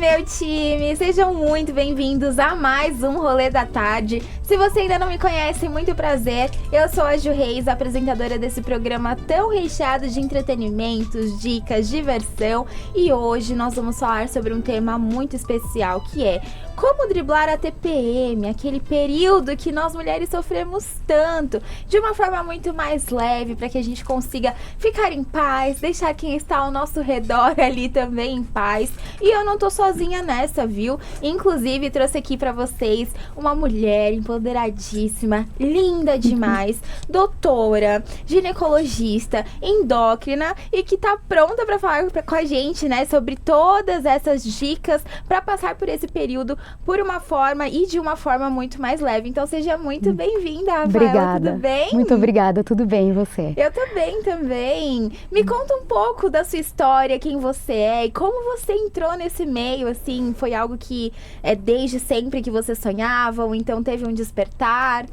meu time! Sejam muito bem-vindos a mais um Rolê da Tarde. Se você ainda não me conhece, muito prazer. Eu sou a Ju Reis, apresentadora desse programa tão recheado de entretenimentos, dicas, diversão. E hoje nós vamos falar sobre um tema muito especial, que é como driblar a TPM, aquele período que nós mulheres sofremos tanto, de uma forma muito mais leve, para que a gente consiga ficar em paz, deixar quem está ao nosso redor ali também em paz. E eu não tô sozinha nessa, viu? Inclusive, trouxe aqui pra vocês uma mulher empoderadíssima, linda demais, doutora, ginecologista, endócrina e que tá pronta pra falar com a gente, né, sobre todas essas dicas pra passar por esse período por uma forma e de uma forma muito mais leve. Então, seja muito bem-vinda, Rafaela. Obrigada. Tudo bem? Muito obrigada, tudo bem, e você? Eu tô bem também. Me conta um pouco da sua história, quem você é e como você entrou nesse meio, assim, foi algo que é desde sempre que você sonhava, ou então teve um despertar?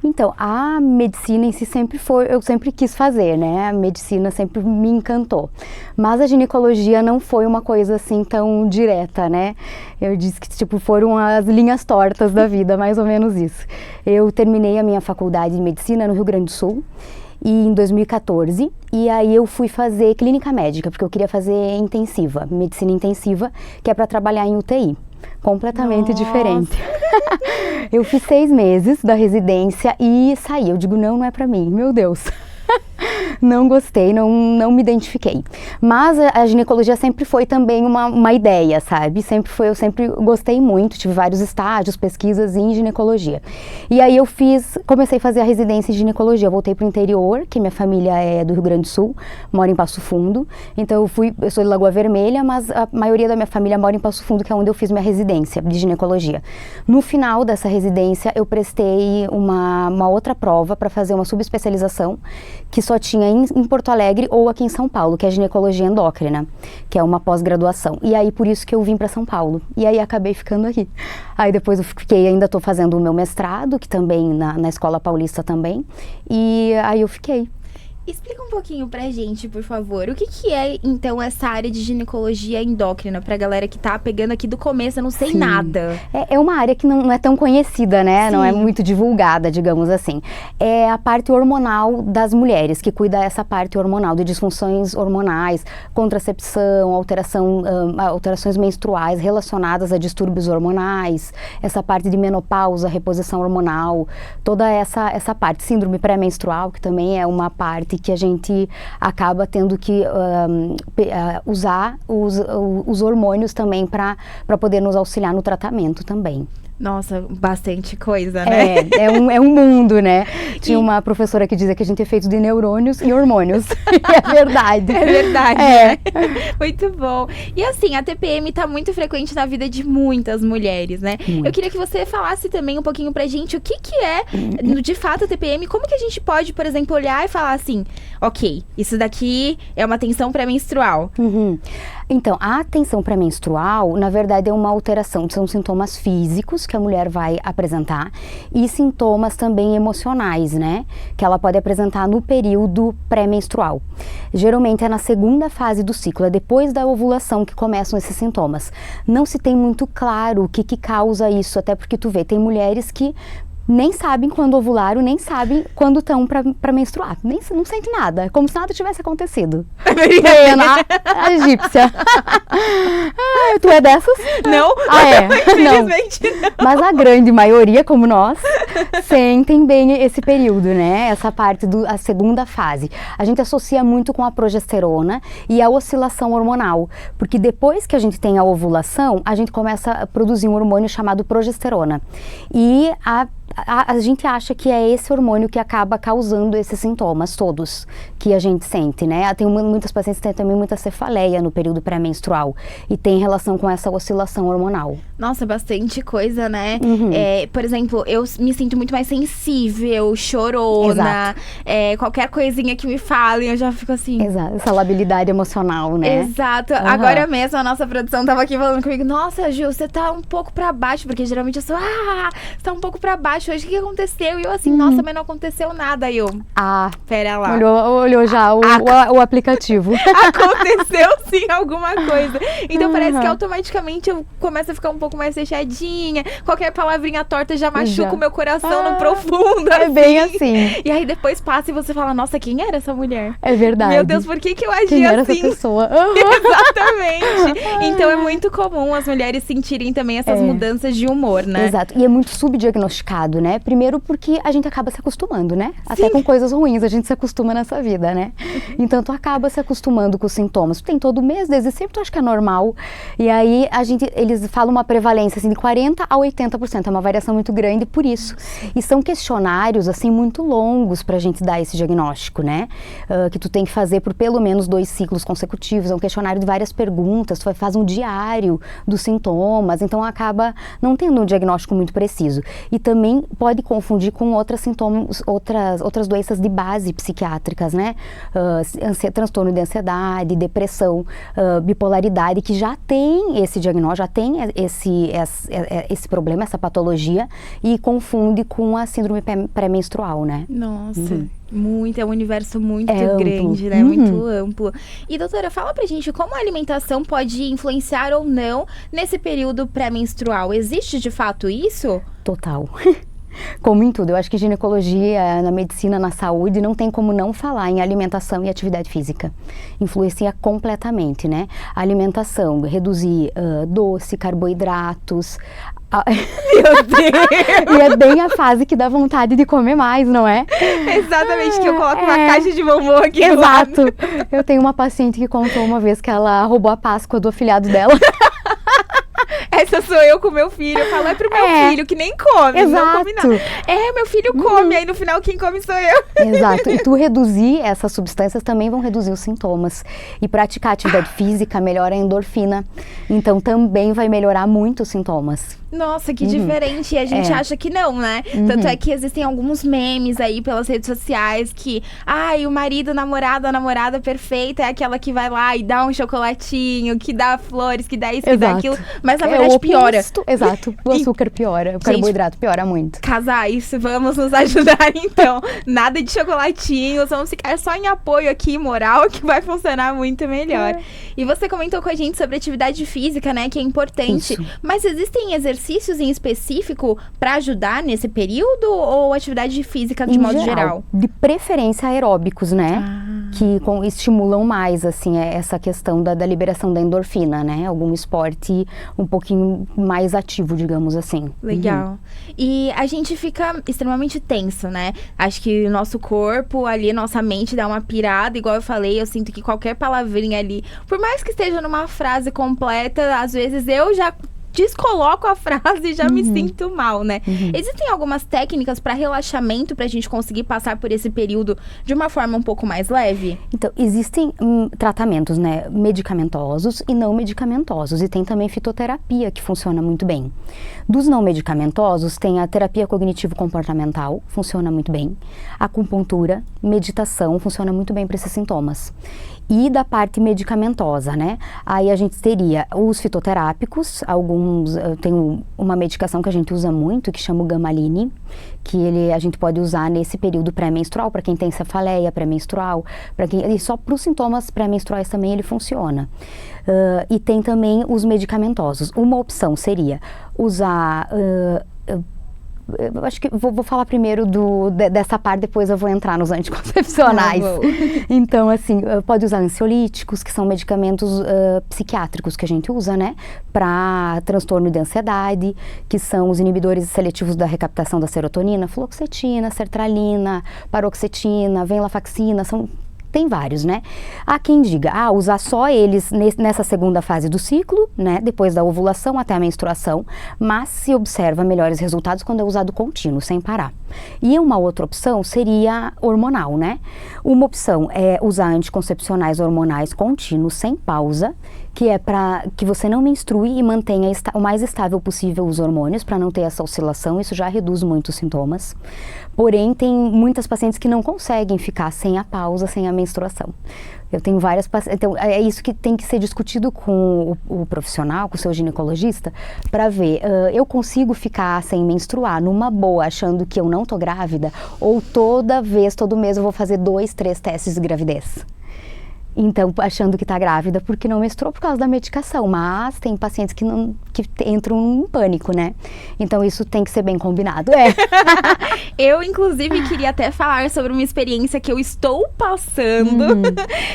Então, a medicina em si eu sempre quis fazer, né? A medicina sempre me encantou. Mas a ginecologia não foi uma coisa assim tão direta, né? Eu disse que, tipo, foram as linhas tortas da vida, mais ou menos isso. Eu terminei a minha faculdade de medicina no Rio Grande do Sul, em 2014, e aí eu fui fazer clínica médica, porque eu queria fazer intensiva, medicina intensiva, que é para trabalhar em UTI. Completamente diferente. Eu fiz 6 meses da residência e saí. Eu digo, não é pra mim, meu Deus. Não gostei, não me identifiquei. Mas a ginecologia sempre foi também uma ideia, sabe? Eu sempre gostei muito, tive vários estágios, pesquisas em ginecologia. E aí comecei a fazer a residência em ginecologia. Eu voltei pro interior, que minha família é do Rio Grande do Sul, mora em Passo Fundo. Então eu sou de Lagoa Vermelha, mas a maioria da minha família mora em Passo Fundo, que é onde eu fiz minha residência de ginecologia. No final dessa residência, eu prestei uma outra prova para fazer uma subespecialização, que só tinha em Porto Alegre ou aqui em São Paulo, que é a ginecologia endócrina, que é uma pós-graduação. E aí, por isso que eu vim para São Paulo. E aí, acabei ficando aqui. Aí, depois ainda estou fazendo o meu mestrado, que também na Escola Paulista também. E aí, eu fiquei. Explica um pouquinho pra gente, por favor, o que é, então, essa área de ginecologia endócrina, pra galera que tá pegando aqui do começo, eu não sei nada. É uma área que não é tão conhecida, né? Sim. Não é muito divulgada, digamos assim. É a parte hormonal das mulheres, que cuida dessa parte hormonal, de disfunções hormonais, contracepção, alterações menstruais relacionadas a distúrbios hormonais, essa parte de menopausa, reposição hormonal, toda essa parte, síndrome pré-menstrual, que também é uma parte que a gente acaba tendo que usar os hormônios também para poder nos auxiliar no tratamento também. Nossa, bastante coisa, né? É um mundo, né? Tinha uma professora que dizia que a gente é feito de neurônios e hormônios. É verdade. É verdade, né? Muito bom. E assim, a TPM tá muito frequente na vida de muitas mulheres, né? Muito. Eu queria que você falasse também um pouquinho pra gente o que é, de fato, a TPM. Como que a gente pode, por exemplo, olhar e falar assim, ok, isso daqui é uma tensão pré-menstrual. Uhum. Então, a tensão pré-menstrual, na verdade, é uma alteração, são sintomas físicos que a mulher vai apresentar e sintomas também emocionais, né? Que ela pode apresentar no período pré-menstrual. Geralmente é na segunda fase do ciclo, é depois da ovulação que começam esses sintomas. Não se tem muito claro o que causa isso, até porque tu vê, tem mulheres que nem sabem quando ovularam, nem sabem quando estão pra menstruar. Não sente nada, é como se nada tivesse acontecido. A egípcia. Tu é dessas? Não, infelizmente não. Mas a grande maioria, como nós, sentem bem esse período, né? Essa parte a segunda fase. A gente associa muito com a progesterona e a oscilação hormonal, porque depois que a gente tem a ovulação, a gente começa a produzir um hormônio chamado progesterona. E a gente acha que é esse hormônio que acaba causando esses sintomas todos que a gente sente, né? Muitas pacientes têm também muita cefaleia no período pré-menstrual e tem relação com essa oscilação hormonal. Nossa, bastante coisa, né? Uhum. Por exemplo, eu me sinto muito mais sensível, chorona, qualquer coisinha que me falem, eu já fico assim... Exato, essa labilidade emocional, né? Exato. Uhum. Agora mesmo a nossa produção tava aqui falando comigo, nossa, Ju, você tá um pouco pra baixo, porque geralmente eu sou, você tá um pouco pra baixo. baixo hoje, o que aconteceu? E eu assim, nossa, mas não aconteceu nada. Aí eu, pera lá. Olhou já o aplicativo. Aconteceu sim alguma coisa. Então parece que automaticamente eu começo a ficar um pouco mais fechadinha. Qualquer palavrinha torta já machuca o meu coração no profundo. É bem assim. E aí depois passa e você fala, nossa, quem era essa mulher? É verdade. Meu Deus, por que eu agi quem era assim? essa pessoa? Exatamente. Então é muito comum as mulheres sentirem também essas mudanças de humor, né? Exato. E é muito subdiagnosticado, né? Primeiro porque a gente acaba se acostumando, né? Sim. Até com coisas ruins a gente se acostuma nessa vida, né? Então tu acaba se acostumando com os sintomas. Tu tem todo mês, desde sempre tu acha que é normal. E aí eles falam uma prevalência assim de 40% a 80%. É uma variação muito grande por isso. E são questionários assim muito longos pra gente dar esse diagnóstico, né? Que tu tem que fazer por pelo menos 2 ciclos consecutivos. É um questionário de várias perguntas. Tu faz um diário dos sintomas. Então acaba não tendo um diagnóstico muito preciso. E também pode confundir com outros sintomas, outras doenças de base psiquiátricas, né? Transtorno de ansiedade, depressão, bipolaridade, que já tem esse diagnóstico, já tem esse problema, essa patologia, e confunde com a síndrome pré-menstrual, né? Nossa, é um universo muito grande, né? Muito amplo. E doutora, fala pra gente como a alimentação pode influenciar ou não nesse período pré-menstrual. Existe de fato isso? Total. Como em tudo, eu acho que ginecologia, na medicina, na saúde, não tem como não falar em alimentação e atividade física. Influencia completamente, né? A alimentação, reduzir doce, carboidratos. Meu Deus! E é bem a fase que dá vontade de comer mais, não é? Exatamente, que eu coloco uma caixa de bombom aqui. Exato. Eu tenho uma paciente que contou uma vez que ela roubou a Páscoa do afilhado dela. Essa sou eu com meu filho. Eu falo, é pro meu filho, que nem come, não come nada. Meu filho come, aí no final quem come sou eu. Exato. E tu reduzir essas substâncias também vão reduzir os sintomas. E praticar atividade física melhora a endorfina. Então também vai melhorar muito os sintomas. Nossa, que diferente. E a gente acha que não, né? Tanto é que existem alguns memes aí pelas redes sociais que, o marido, a namorada perfeita é aquela que vai lá e dá um chocolatinho, que dá flores, que dá isso, que dá aquilo. Mas na verdade piora. Exato. O açúcar piora, o carboidrato piora muito. Casais, vamos nos ajudar então. Nada de chocolatinhos, vamos ficar só em apoio aqui moral, que vai funcionar muito melhor. E você comentou com a gente sobre atividade física, né? Que é importante. Isso. Mas existem exercícios em específico para ajudar nesse período ou atividade física de modo geral? De preferência aeróbicos, né? Que estimulam mais, assim, essa questão da liberação da endorfina, né? Algum esporte um pouquinho mais ativo, digamos assim. Legal. E a gente fica extremamente tenso, né? Acho que o nosso corpo ali, nossa mente dá uma pirada, igual eu falei, eu sinto que qualquer palavrinha ali, por mais que esteja numa frase completa, às vezes eu já descoloco a frase e já me sinto mal, né? Existem algumas técnicas para relaxamento pra gente conseguir passar por esse período de uma forma um pouco mais leve? Então, existem tratamentos, né, medicamentosos e não medicamentosos, e tem também fitoterapia que funciona muito bem. Dos não medicamentosos, tem a terapia cognitivo-comportamental, funciona muito bem. Acupuntura, meditação, funciona muito bem para esses sintomas. E da parte medicamentosa, né? Aí a gente teria os fitoterápicos, tem uma medicação que a gente usa muito, que chama o Gamaline, que a gente pode usar nesse período pré-menstrual, para quem tem cefaleia pré-menstrual, e só para os sintomas pré-menstruais também ele funciona. E tem também os medicamentosos. Uma opção seria usar... eu acho que vou falar primeiro dessa parte, depois eu vou entrar nos anticoncepcionais. Então, assim, pode usar ansiolíticos, que são medicamentos psiquiátricos que a gente usa, né? Para transtorno de ansiedade, que são os inibidores seletivos da recaptação da serotonina, fluoxetina, sertralina, paroxetina, venlafaxina, tem vários, né? Há quem diga, usar só eles nessa segunda fase do ciclo, né? Depois da ovulação até a menstruação, mas se observa melhores resultados quando é usado contínuo, sem parar. E uma outra opção seria hormonal, né? Uma opção é usar anticoncepcionais hormonais contínuos, sem pausa, que é para que você não menstrue e mantenha o mais estável possível os hormônios, para não ter essa oscilação. Isso já reduz muito os sintomas. Porém, tem muitas pacientes que não conseguem ficar sem a pausa, sem a menstruação. Eu tenho várias pacientes, então é isso que tem que ser discutido com o profissional, com o seu ginecologista, para ver, eu consigo ficar sem menstruar numa boa, achando que eu não tô grávida, ou todo mês eu vou fazer 2, 3 testes de gravidez. Então, achando que está grávida porque não menstruou por causa da medicação, mas tem pacientes que entram em pânico, né? Então, isso tem que ser bem combinado, Eu, inclusive, queria até falar sobre uma experiência que eu estou passando.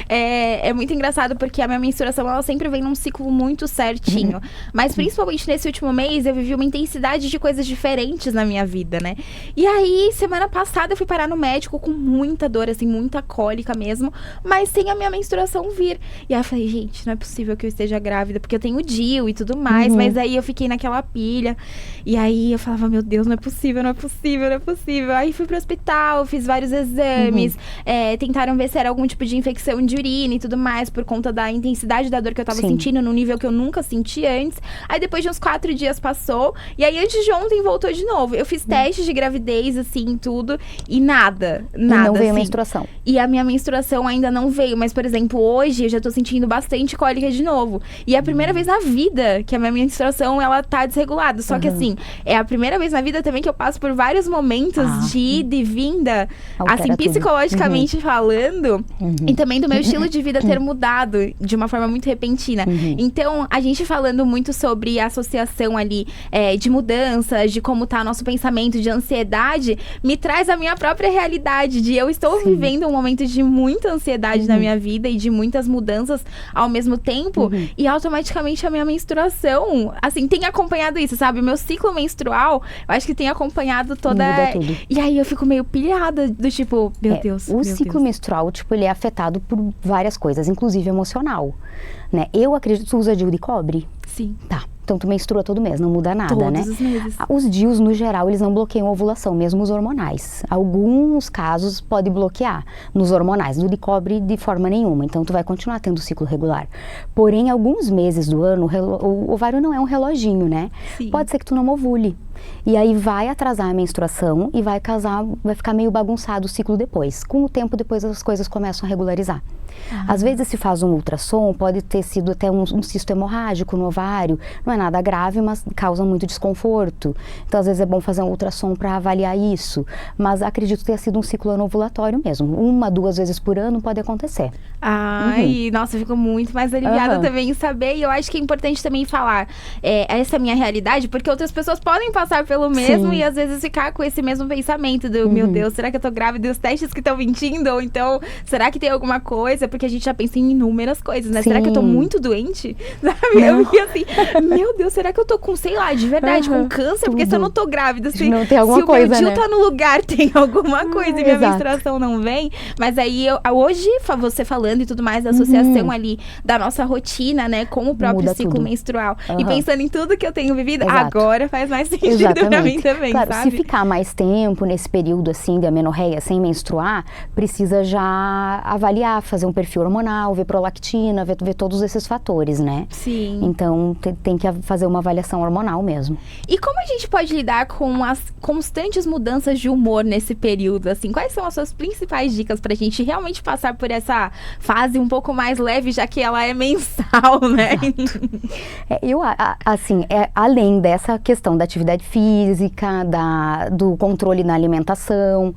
É muito engraçado porque a minha menstruação, ela sempre vem num ciclo muito certinho. Mas, principalmente nesse último mês, eu vivi uma intensidade de coisas diferentes na minha vida, né? E aí, semana passada, eu fui parar no médico com muita dor, assim, muita cólica mesmo, mas sem a minha menstruação vir. E aí eu falei, gente, não é possível que eu esteja grávida, porque eu tenho DIU e tudo mais, mas aí eu fiquei naquela pilha. E aí eu falava, meu Deus, não é possível, não é possível, não é possível. Aí fui pro hospital, fiz vários exames, tentaram ver se era algum tipo de infecção de urina e tudo mais, por conta da intensidade da dor que eu tava sentindo, num nível que eu nunca senti antes. Aí depois de uns 4 dias passou, e aí antes de ontem voltou de novo. Eu fiz testes de gravidez, assim, tudo, e nada. E não veio assim. menstruação. E a minha menstruação ainda não veio, mas, por exemplo, hoje eu já tô sentindo bastante cólica de novo. E é a primeira vez na vida que a minha menstruação, ela tá desregulada. Só que, assim, é a primeira vez na vida também que eu passo por vários momentos de ida e vinda, Altera assim, psicologicamente falando, e também do meu estilo de vida ter mudado de uma forma muito repentina. Então, a gente falando muito sobre a associação ali de mudanças, de como tá nosso pensamento, de ansiedade, me traz a minha própria realidade, de eu estou vivendo um momento de muita ansiedade na minha vida e de muitas mudanças ao mesmo tempo, e automaticamente a minha menstruação, assim, tem acompanhado isso, sabe? O meu ciclo menstrual, eu acho que tem acompanhado toda... Muda tudo. E aí eu fico meio pilhada, do tipo, meu Deus, o ciclo menstrual, tipo, ele é afetado por várias coisas, inclusive emocional, né? Eu acredito que tu usa DIU de cobre. Sim. Tá. Então, tu menstrua todo mês, não muda nada, né? Todos os meses. Os DIUs, no geral, eles não bloqueiam a ovulação, mesmo os hormonais. Alguns casos pode bloquear nos hormonais, no de cobre de forma nenhuma. Então, tu vai continuar tendo ciclo regular. Porém, alguns meses do ano, o ovário não é um reloginho, né? Sim. Pode ser que tu não ovule. E aí vai atrasar a menstruação e vai ficar meio bagunçado o ciclo depois. Com o tempo, depois as coisas começam a regularizar. Às vezes se faz um ultrassom, pode ter sido até um cisto hemorrágico no ovário. Não é nada grave, mas causa muito desconforto. Então, às vezes é bom fazer um ultrassom para avaliar isso. Mas acredito ter sido um ciclo anovulatório mesmo. 1, 2 vezes por ano pode acontecer. Ai, nossa, eu fico muito mais aliviada também em saber. E eu acho que é importante também falar essa minha realidade, porque outras pessoas podem passar pelo mesmo e às vezes ficar com esse mesmo pensamento do, meu Deus, será que eu tô grávida? E os testes que estão mentindo? Ou então, será que tem alguma coisa? Porque a gente já pensa em inúmeras coisas, né? Será que eu tô muito doente? Sabe? Eu fiquei assim, meu Deus, será que eu tô com, sei lá, de verdade, com câncer? Porque se eu não tô grávida, se não tem alguma o coisa, meu DIU né? tá no lugar, tem alguma coisa e minha menstruação não vem. Mas aí, hoje, você falando e tudo mais, da associação ali da nossa rotina, né, com o próprio ciclo menstrual. E pensando em tudo que eu tenho vivido, agora faz mais sentido pra mim também, claro, sabe? se ficar mais tempo nesse período, assim, de amenorreia sem menstruar, precisa já avaliar, fazer um perfil hormonal, ver prolactina, ver todos esses fatores, né? Sim. Então, tem que fazer uma avaliação hormonal mesmo. E como a gente pode lidar com as constantes mudanças de humor nesse período, assim? Quais são as suas principais dicas pra gente realmente passar por essa fase um pouco mais leve, já que ela é mensal, né? Além dessa questão da atividade física, do controle na alimentação,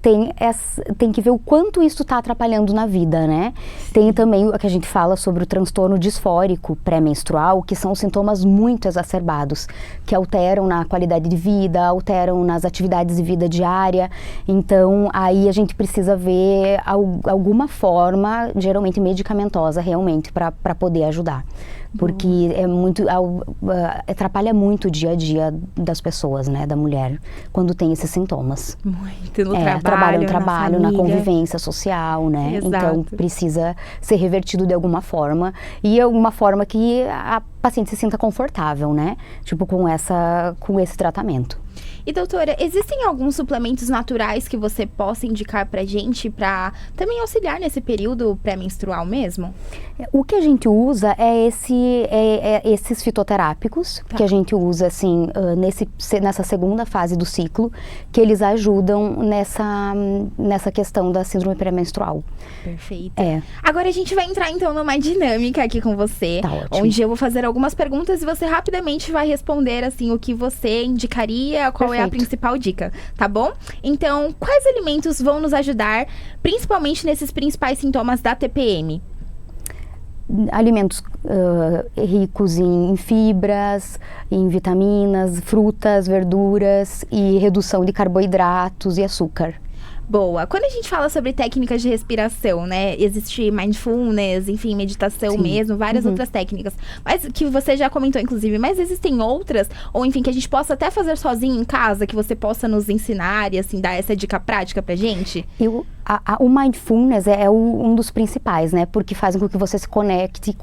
tem que ver o quanto isso está atrapalhando na vida, né? Tem também o que a gente fala sobre o transtorno disfórico pré-menstrual, que são sintomas muito exacerbados, que alteram na qualidade de vida, alteram nas atividades de vida diária. Então, aí a gente precisa ver alguma forma, geralmente medicamentosa, realmente, para poder ajudar. Porque atrapalha muito o dia a dia das pessoas, né, da mulher, quando tem esses sintomas. Muito, no trabalho, na convivência social, né? Exato. Então, precisa ser revertido de alguma forma, e alguma forma que a paciente se sinta confortável, né? Tipo, com esse tratamento. E doutora, existem alguns suplementos naturais que você possa indicar pra gente pra também auxiliar nesse período pré-menstrual mesmo? O que a gente usa é esses fitoterápicos, que a gente usa assim nessa segunda fase do ciclo, que eles ajudam nessa questão da síndrome pré-menstrual. Perfeito. É. Agora a gente vai entrar então numa dinâmica aqui com você, Tá ótimo. onde eu vou fazer algumas perguntas e você rapidamente vai responder assim o que você indicaria, qual é a Perfeito. principal dica, tá bom? Então, quais alimentos vão nos ajudar, principalmente nesses principais sintomas da TPM? Alimentos ricos em fibras, em vitaminas, frutas, verduras e redução de carboidratos e açúcar. Boa. Quando a gente fala sobre técnicas de respiração, né? Existe mindfulness, enfim, meditação Sim. mesmo, várias outras técnicas. Mas que você já comentou, inclusive. Mas existem outras, ou enfim, que a gente possa até fazer sozinho em casa, que você possa nos ensinar e, assim, dar essa dica prática pra gente? O mindfulness é um dos principais, né? Porque fazem com que você se conecte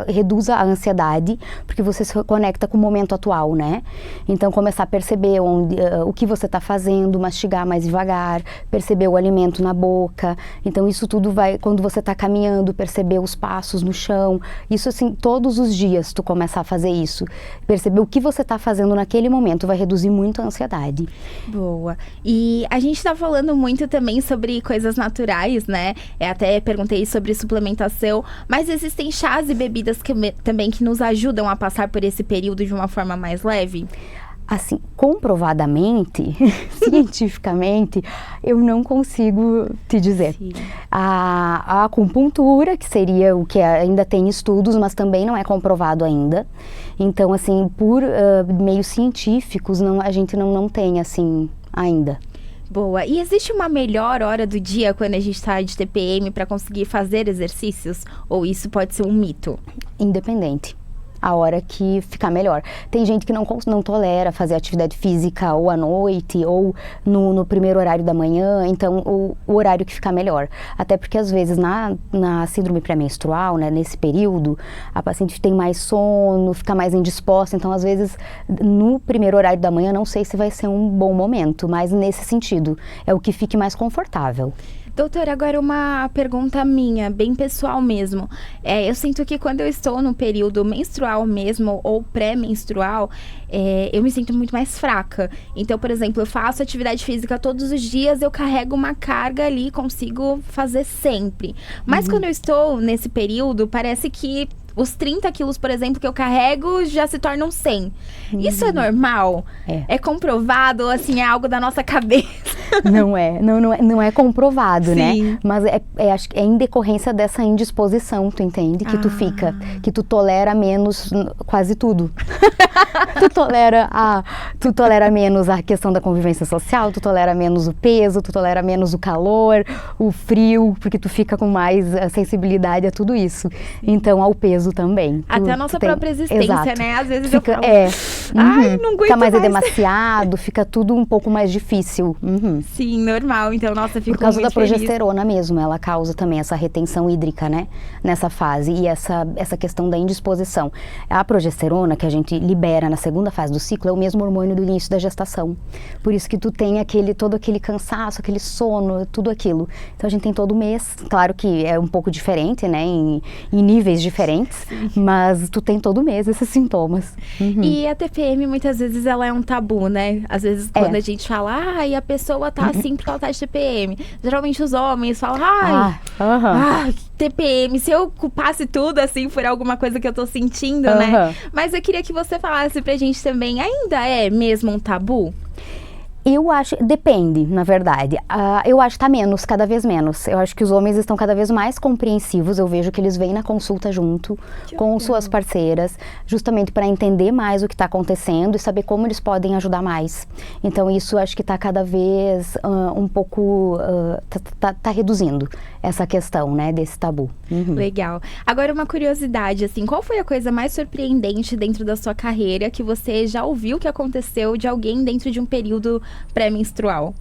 reduza a ansiedade, porque você se conecta com o momento atual, né? Então, começar a perceber o que você está fazendo, mastigar mais devagar, perceber o alimento na boca. Então, isso tudo vai, quando você está caminhando, perceber os passos no chão. Isso, assim, todos os dias tu começar a fazer isso. Perceber o que você está fazendo naquele momento vai reduzir muito a ansiedade. Boa. E a gente tá falando muito também sobre coisas naturais, né? Até perguntei sobre suplementação, mas existem chás e bebidas também que nos ajudam a passar por esse período de uma forma mais leve? Assim, comprovadamente, cientificamente, eu não consigo te dizer. Sim. A acupuntura, que seria o que ainda tem estudos, mas também não é comprovado ainda. Então, assim, por meios científicos, a gente não tem, assim, ainda. Boa. E existe uma melhor hora do dia quando a gente tá de TPM para conseguir fazer exercícios? Ou isso pode ser um mito? Independente. A hora que ficar melhor. Tem gente que não tolera fazer atividade física ou à noite ou no primeiro horário da manhã, então o horário que ficar melhor. Até porque às vezes na síndrome pré-menstrual, né, nesse período, a paciente tem mais sono, fica mais indisposta, então às vezes no primeiro horário da manhã não sei se vai ser um bom momento, mas nesse sentido, é o que fique mais confortável. Doutora, agora uma pergunta minha, bem pessoal mesmo. Eu sinto que quando eu estou no período menstrual mesmo, ou pré-menstrual, eu me sinto muito mais fraca. Então, por exemplo, eu faço atividade física todos os dias, eu carrego uma carga ali, consigo fazer sempre. Mas quando eu estou nesse período, parece que os 30 quilos, por exemplo, que eu carrego já se tornam 100. Isso é normal? É comprovado ou, assim, é algo da nossa cabeça? Não é comprovado, Sim. né? Mas acho que é em decorrência dessa indisposição, tu entende? Que tu fica, que tu tolera menos quase tudo. Tu tolera menos a questão da convivência social, tu tolera menos o peso, tu tolera menos o calor, o frio, porque tu fica com mais sensibilidade a tudo isso. Então, ao peso também. Até a nossa própria existência, exato. né? Às vezes Fica, eu falo, ai, não aguento fica mais mais. demasiado, fica tudo um pouco mais difícil. Sim, normal. Então, nossa, fico Por causa muito da progesterona mesmo, ela causa também essa retenção hídrica, né? Nessa fase e essa questão da indisposição. A progesterona que a gente libera na segunda fase do ciclo é o mesmo hormônio do início da gestação. Por isso que tu tem todo aquele cansaço, aquele sono, tudo aquilo. Então a gente tem todo mês, claro que é um pouco diferente, né? Em níveis diferentes, mas tu tem todo mês esses sintomas. E a TPM muitas vezes ela é um tabu, né? Às vezes quando a gente fala, e a pessoa tá assim porque ela tá de TPM. Geralmente os homens falam, TPM, se eu culpasse tudo assim por alguma coisa que eu tô sentindo, né? Mas eu queria que você falasse pra gente também, ainda é mesmo um tabu? Eu acho, depende, na verdade. Eu acho que tá menos, cada vez menos. Eu acho que os homens estão cada vez mais compreensivos. Eu vejo que eles vêm na consulta junto com suas parceiras, justamente para entender mais o que está acontecendo e saber como eles podem ajudar mais. Então isso acho que está cada vez um pouco, tá reduzindo essa questão, né, desse tabu. Legal. Agora uma curiosidade, assim, qual foi a coisa mais surpreendente dentro da sua carreira que você já ouviu que aconteceu de alguém dentro de um período pré-menstrual?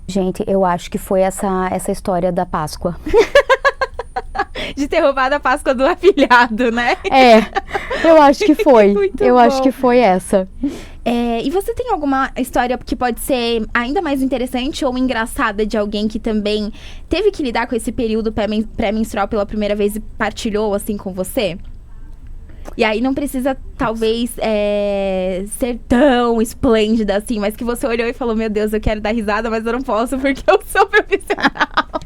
Gente, eu acho que foi essa história da Páscoa. De ter roubado a Páscoa do afilhado, né? Eu acho que foi. Muito eu bom. acho que foi essa. E você tem alguma história que pode ser ainda mais interessante ou engraçada de alguém que também teve que lidar com esse período pré-menstrual pela primeira vez e partilhou assim com você? E aí não precisa, talvez, ser tão esplêndida assim, mas que você olhou e falou, meu Deus, eu quero dar risada, mas eu não posso porque eu sou profissional.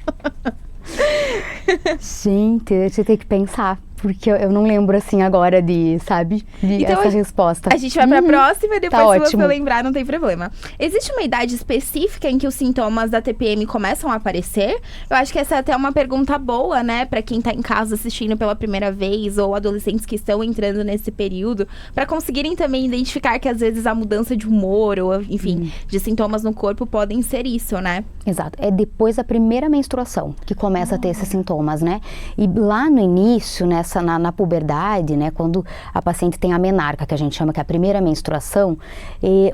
Gente, você tem que pensar. Porque eu não lembro, assim, agora sabe? Então, essa resposta. A gente vai pra próxima e depois, Tá se ótimo. você lembrar, não tem problema. Existe uma idade específica em que os sintomas da TPM começam a aparecer? Eu acho que essa é até uma pergunta boa, né? Pra quem tá em casa assistindo pela primeira vez, ou adolescentes que estão entrando nesse período, pra conseguirem também identificar que, às vezes, a mudança de humor, ou, enfim, de sintomas no corpo podem ser isso, né? Exato. É depois da primeira menstruação que começa a ter esses sintomas, né? E lá no início, na puberdade, né? Quando a paciente tem a menarca, que a gente chama que é a primeira menstruação,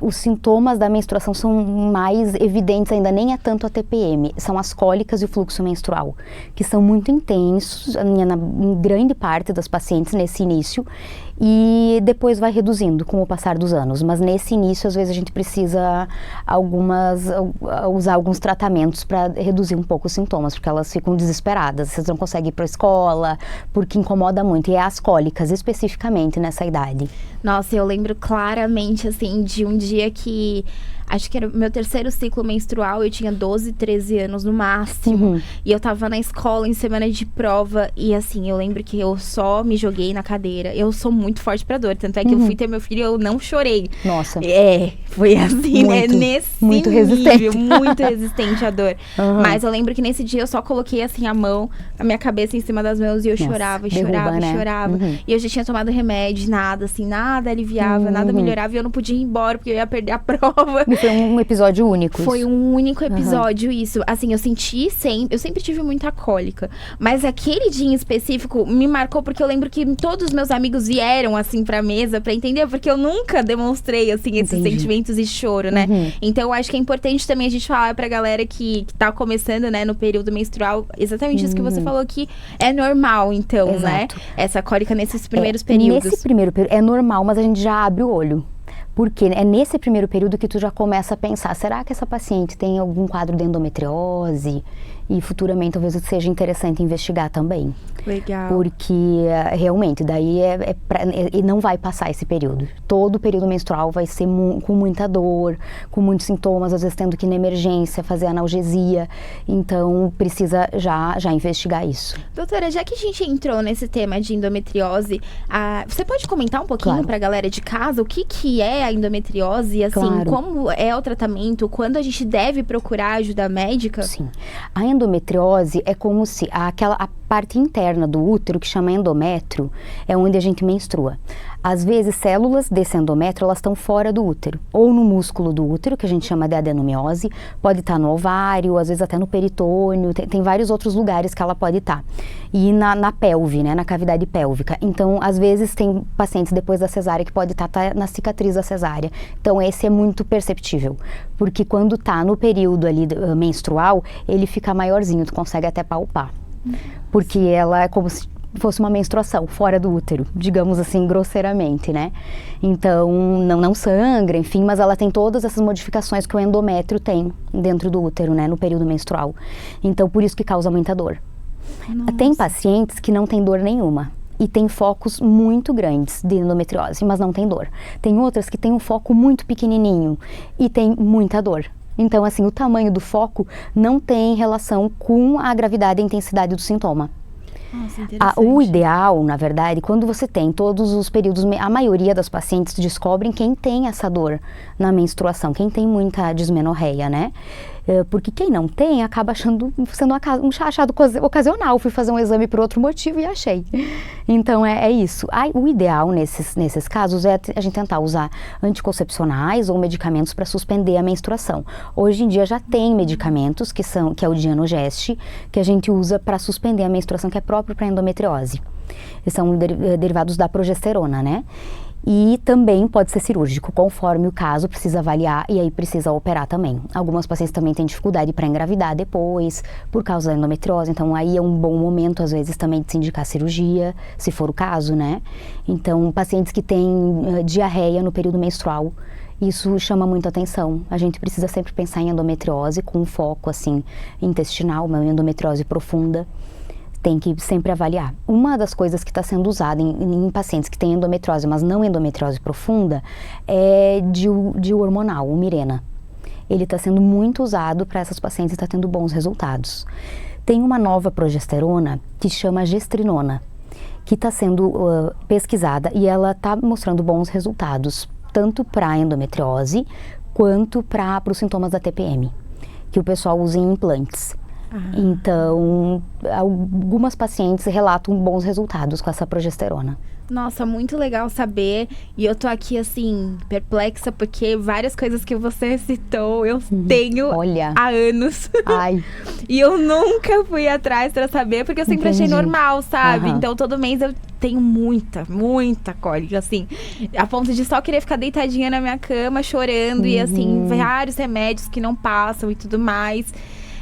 os sintomas da menstruação são mais evidentes ainda, nem é tanto a TPM, são as cólicas e o fluxo menstrual, que são muito intensos, em grande parte das pacientes nesse início, e depois vai reduzindo com o passar dos anos. Mas nesse início, às vezes, a gente precisa usar alguns tratamentos para reduzir um pouco os sintomas, porque elas ficam desesperadas, vocês não conseguem ir para a escola, porque incomoda muito, e é as cólicas, especificamente nessa idade. Nossa, eu lembro claramente, assim, de um dia que... Acho que era o meu terceiro ciclo menstrual, eu tinha 12, 13 anos no máximo. E eu tava na escola em semana de prova. E assim, eu lembro que eu só me joguei na cadeira. Eu sou muito forte pra dor. Tanto é que eu fui ter meu filho e eu não chorei. Nossa. Foi assim, muito, né? Nesse muito nível, resistente. muito resistente à dor. Mas eu lembro que nesse dia eu só coloquei assim a mão, a minha cabeça em cima das mãos. E eu chorava, e chorava, e chorava. E eu já tinha tomado remédio, nada assim, nada aliviava, nada melhorava. E eu não podia ir embora, porque eu ia perder a prova. E foi um episódio único. Foi um único episódio, isso. Assim, eu sempre tive muita cólica. Mas aquele dia em específico me marcou porque eu lembro que todos os meus amigos vieram, assim, pra mesa pra entender. Porque eu nunca demonstrei, assim, esses sentimentos e choro, né? Então, eu acho que é importante também a gente falar pra galera que tá começando, né, no período menstrual. Exatamente isso que você falou, que é normal, então, né? Essa cólica nesses primeiros períodos. Nesse primeiro período é normal, mas a gente já abre o olho. Porque é nesse primeiro período que tu já começa a pensar, será que essa paciente tem algum quadro de endometriose? E futuramente talvez seja interessante investigar também. Legal. Porque realmente, daí e não vai passar esse período. Todo o período menstrual vai ser com muita dor, com muitos sintomas, às vezes tendo que ir na emergência, fazer analgesia. Então, precisa já investigar isso. Doutora, já que a gente entrou nesse tema de endometriose, você pode comentar um pouquinho pra galera de casa o que é a endometriose? Assim, como é o tratamento? Quando a gente deve procurar ajuda médica? Sim. A endometriose é como se a parte interna do útero, que chama endométrio, é onde a gente menstrua. Às vezes, células desse endométrio, elas estão fora do útero, ou no músculo do útero, que a gente chama de adenomiose, pode estar no ovário, às vezes até no peritônio, tem vários outros lugares que ela pode estar. E na pelve, né, na cavidade pélvica. Então, às vezes, tem pacientes depois da cesárea que pode estar na cicatriz da cesárea. Então, esse é muito perceptível, porque quando está no período ali menstrual, ele fica maiorzinho, tu consegue até palpar. Porque ela é como se fosse uma menstruação fora do útero, digamos assim, grosseiramente, né? Então, não sangra, enfim, mas ela tem todas essas modificações que o endométrio tem dentro do útero, né, no período menstrual. Então, por isso que causa muita dor. Nossa. Tem pacientes que não têm dor nenhuma e tem focos muito grandes de endometriose, mas não tem dor. Tem outras que têm um foco muito pequenininho e tem muita dor. Então, assim, o tamanho do foco não tem relação com a gravidade e a intensidade do sintoma. Nossa, o ideal, na verdade, quando você tem todos os períodos, a maioria das pacientes descobrem quem tem essa dor na menstruação, quem tem muita dismenorreia, né? Porque quem não tem acaba sendo um achado ocasional. Fui fazer um exame por outro motivo e achei. Então é isso. O ideal nesses casos é a gente tentar usar anticoncepcionais ou medicamentos para suspender a menstruação. Hoje em dia já tem medicamentos que é o Dienogest, que a gente usa para suspender a menstruação, que é próprio para endometriose. Eles são derivados da progesterona, né? E também pode ser cirúrgico, conforme o caso, precisa avaliar e aí precisa operar também. Algumas pacientes também têm dificuldade para engravidar depois, por causa da endometriose, então aí é um bom momento, às vezes, também de se indicar cirurgia, se for o caso, né? Então, pacientes que têm diarreia no período menstrual, Isso chama muita atenção. A gente precisa sempre pensar em endometriose com um foco assim intestinal, uma endometriose profunda. Tem que sempre avaliar. Uma das coisas que está sendo usada em pacientes que têm endometriose, mas não endometriose profunda, é de hormonal, o Mirena. Ele está sendo muito usado para essas pacientes e está tendo bons resultados. Tem uma nova progesterona que chama gestrinona, que está sendo pesquisada e ela está mostrando bons resultados, tanto para a endometriose quanto para os sintomas da TPM, que o pessoal usa em implantes. Então, algumas pacientes relatam bons resultados com essa progesterona. Nossa, muito legal saber. E eu tô aqui, assim, perplexa, porque várias coisas que você citou eu tenho há anos. Ai. E eu nunca fui atrás pra saber, porque eu sempre achei normal, sabe? Então, todo mês eu tenho muita cólica, assim. A ponto de só querer ficar deitadinha na minha cama, chorando. E, assim, vários remédios que não passam e tudo mais.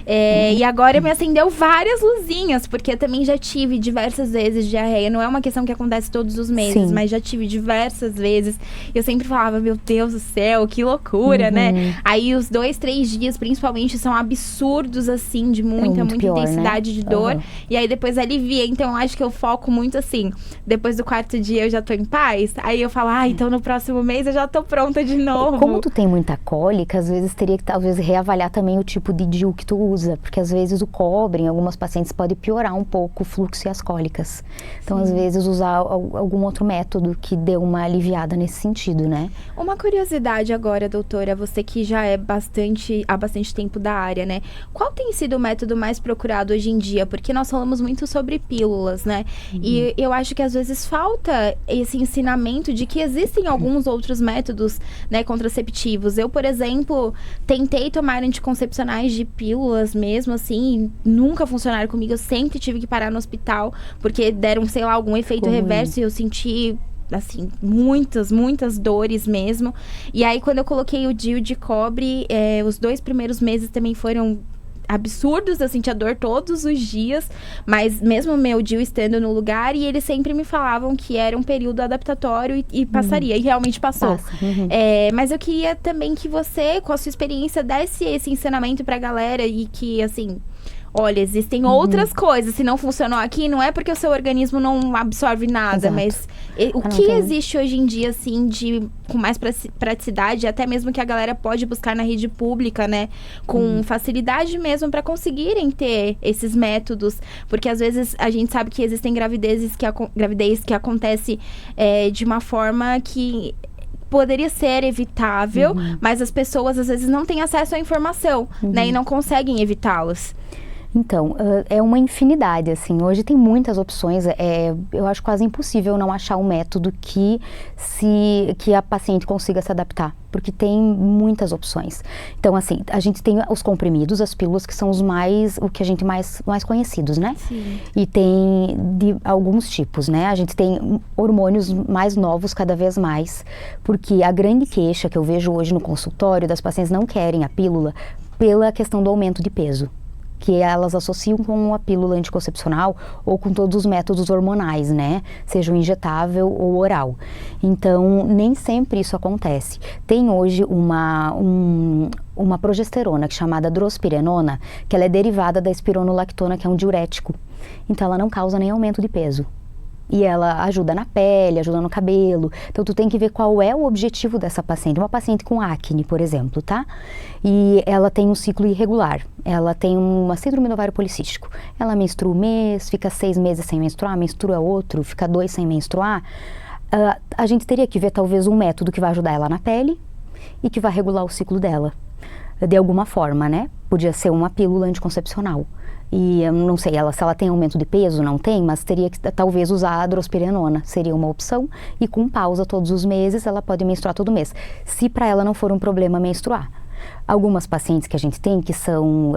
E agora me acendeu várias luzinhas, porque eu também já tive diversas vezes diarreia. Não é uma questão que acontece todos os meses, mas já tive diversas vezes. Eu sempre falava, meu Deus do céu, que loucura, né? Aí os 2, 3 dias, principalmente, são absurdos, assim, de muita pior, intensidade, né? De dor. E aí depois alivia. Então eu acho que eu foco muito assim, depois do 4º dia eu já tô em paz. Aí eu falo, então no próximo mês eu já tô pronta de novo. Como tu tem muita cólica, às vezes teria que talvez reavaliar também o tipo de DIU que tu usa, porque às vezes o cobre em algumas pacientes pode piorar um pouco o fluxo e as cólicas. Então, às vezes, usar algum outro método que dê uma aliviada nesse sentido, né? Uma curiosidade agora, doutora, você que já é há bastante tempo da área, né? Qual tem sido o método mais procurado hoje em dia? Porque nós falamos muito sobre pílulas, né? E eu acho que às vezes falta esse ensinamento de que existem alguns outros métodos, né, contraceptivos. Eu, por exemplo, tentei tomar anticoncepcionais de pílulas mesmo, assim, nunca funcionaram comigo. Eu sempre tive que parar no hospital, porque deram, sei lá, algum efeito reverso e eu senti, assim, muitas dores mesmo. E aí, quando eu coloquei o DIU de cobre, os 2 primeiros meses também foram absurdos, eu sentia dor todos os dias, mas mesmo meu DIU estando no lugar, e eles sempre me falavam que era um período adaptatório e passaria, e realmente passou. Mas eu queria também que você, com a sua experiência, desse esse ensinamento pra galera e que, assim, olha, existem outras coisas. Se não funcionou aqui, não é porque o seu organismo não absorve nada, mas o que existe hoje em dia, assim, com mais praticidade, até mesmo que a galera pode buscar na rede pública, né? Com facilidade mesmo para conseguirem ter esses métodos. Porque às vezes a gente sabe que existem gravidez que acontece de uma forma que poderia ser evitável, mas as pessoas às vezes não têm acesso à informação, né? E não conseguem evitá-las. Então, é uma infinidade, assim. Hoje tem muitas opções. Eu acho quase impossível não achar um método que a paciente consiga se adaptar, porque tem muitas opções. Então, assim, a gente tem os comprimidos, as pílulas, que são o que a gente mais conhecidos, né? Sim. E tem de alguns tipos, né? A gente tem hormônios mais novos cada vez mais, porque a grande queixa que eu vejo hoje no consultório das pacientes não querem a pílula pela questão do aumento de peso, que elas associam com a pílula anticoncepcional ou com todos os métodos hormonais, né? Seja o injetável ou oral. Então, nem sempre isso acontece. Tem hoje uma progesterona chamada drospirenona, que ela é derivada da espironolactona, que é um diurético. Então, ela não causa nem aumento de peso. E ela ajuda na pele, ajuda no cabelo. Então, tu tem que ver qual é o objetivo dessa paciente. Uma paciente com acne, por exemplo, tá? E ela tem um ciclo irregular. Ela tem uma síndrome do ovário policístico. Ela menstrua um mês, fica 6 meses sem menstruar, menstrua outro, fica 2 sem menstruar. A gente teria que ver, talvez, um método que vai ajudar ela na pele e que vai regular o ciclo dela. De alguma forma, né? Podia ser uma pílula anticoncepcional. E eu não sei se ela tem aumento de peso, não tem, mas teria que talvez usar a drospirenona, seria uma opção. E com pausa todos os meses, ela pode menstruar todo mês, se para ela não for um problema menstruar. Algumas pacientes que a gente tem, que são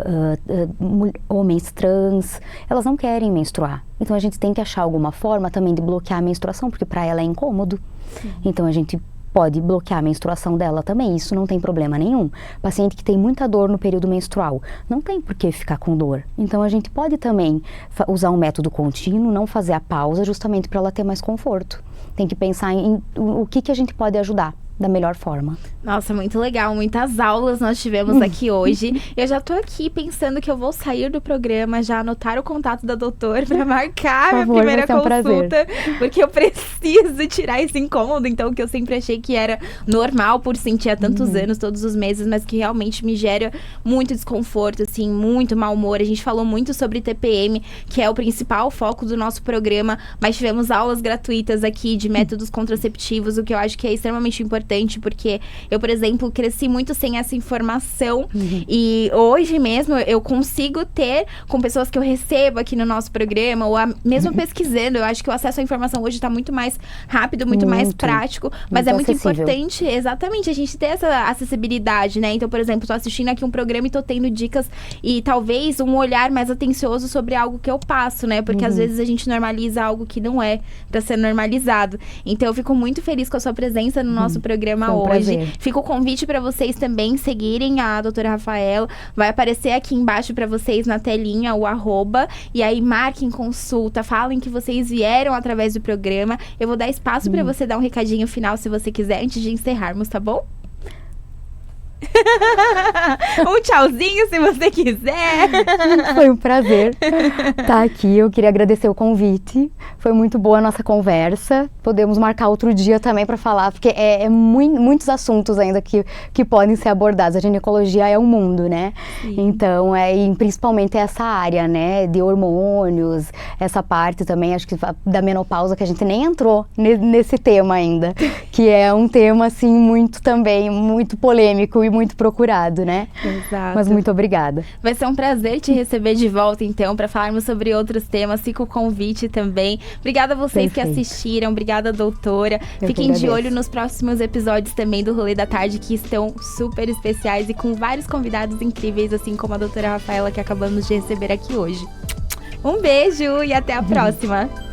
homens trans, elas não querem menstruar. Então a gente tem que achar alguma forma também de bloquear a menstruação, porque para ela é incômodo. Sim. Então a gente pode bloquear a menstruação dela também, isso não tem problema nenhum. Paciente que tem muita dor no período menstrual, não tem por que ficar com dor. Então a gente pode também usar um método contínuo, não fazer a pausa, justamente para ela ter mais conforto. Tem que pensar em o que a gente pode ajudar da melhor forma. Nossa, muito legal. Muitas aulas nós tivemos aqui hoje. Eu já tô aqui pensando que eu vou sair do programa, já anotar o contato da doutora para marcar minha primeira consulta. Porque eu preciso tirar esse incômodo, então, que eu sempre achei que era normal por sentir há tantos anos, todos os meses, mas que realmente me gera muito desconforto, assim, muito mau humor. A gente falou muito sobre TPM, que é o principal foco do nosso programa, mas tivemos aulas gratuitas aqui de métodos contraceptivos, o que eu acho que é extremamente importante, porque eu, por exemplo, cresci muito sem essa informação e hoje mesmo eu consigo ter com pessoas que eu recebo aqui no nosso programa, ou mesmo pesquisando, eu acho que o acesso à informação hoje está muito mais rápido, muito mais prático, mas é muito importante, exatamente, a gente ter essa acessibilidade, né? Então, por exemplo, tô assistindo aqui um programa e tô tendo dicas e talvez um olhar mais atencioso sobre algo que eu passo, né? Porque às vezes a gente normaliza algo que não é pra ser normalizado. Então, eu fico muito feliz com a sua presença no nosso programa hoje. Prazer. Fica o convite para vocês também seguirem a doutora Rafaela. Vai aparecer aqui embaixo para vocês na telinha o @. E aí marquem consulta, falem que vocês vieram através do programa. Eu vou dar espaço para você dar um recadinho final se você quiser, antes de encerrarmos, tá bom? Um tchauzinho se você quiser. Foi um prazer estar aqui. Eu queria agradecer o convite. Foi muito boa a nossa conversa. Podemos marcar outro dia também para falar, porque muitos assuntos ainda que podem ser abordados. A ginecologia é um mundo, né? Sim. Então, e principalmente essa área, né, de hormônios, essa parte também, acho que da menopausa, que a gente nem entrou nesse tema ainda, que é um tema, assim, muito polêmico e muito procurado, né? Exato. Mas muito obrigada. Vai ser um prazer te receber de volta, então, para falarmos sobre outros temas. Fica o convite também. Obrigada a vocês que assistiram. Obrigada, doutora. Fiquem de olho nos próximos episódios também do Rolê da Tarde, que estão super especiais e com vários convidados incríveis, assim como a doutora Rafaela, que acabamos de receber aqui hoje. Um beijo e até a próxima!